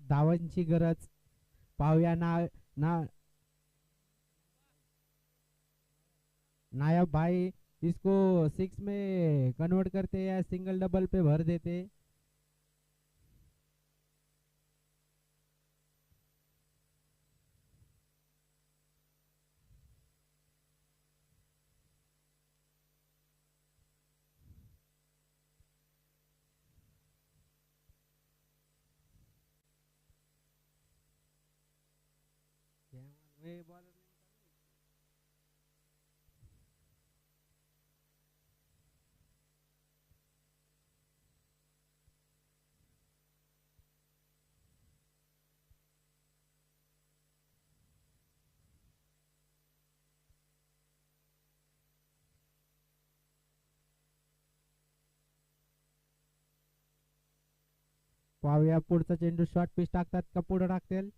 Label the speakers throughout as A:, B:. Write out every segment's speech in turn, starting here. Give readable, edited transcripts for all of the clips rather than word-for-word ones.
A: धावांची गरज. पाहूया ना ना नायब भाई इसको 6 में कन्वर्ट करते या सिंगल डबल पे भर देते. पाहूया पुढचा चेंडू शॉर्ट पिच टाकतात का पुढे टाकतील.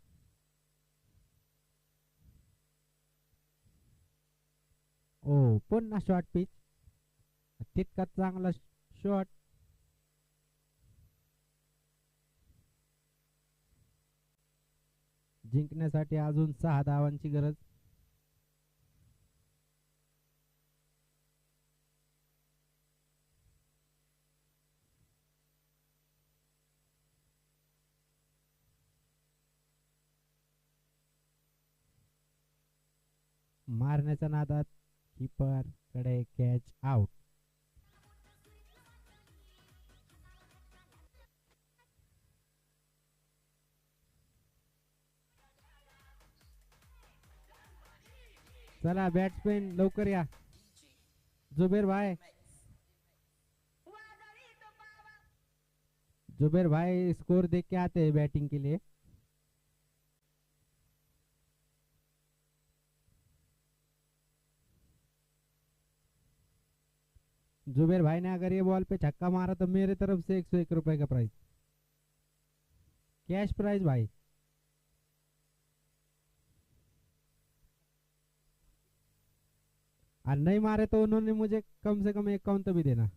A: ओ पुन्हा शॉर्ट पिच. तितका चांगला शॉट. जिंकण्यासाठी अजून 6 धावांची गरज. मारण्याच्या नादात कीपर कडे कॅच आउट. चला बॅट्समॅन लवकर या. जुबेर भाई जुबेर भाई स्कोर देख के आते हैं बैटिंग के लिए. जुबेर भाई ने अगर ये बॉल पे छक्का मारा तो मेरे तरफ से 101 रुपए का प्राइस, कैश प्राइस भाई. और नहीं मारे तो उन्होंने मुझे कम से कम 1 काउंट तो भी देना.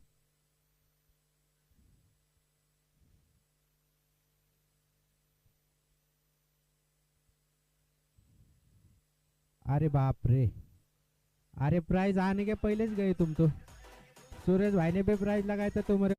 A: अरे बाप रे. अरे प्राइस आने के पहले गए तुम तो. सूरज भाई ने भी प्राइस लगाया था तुम्हारे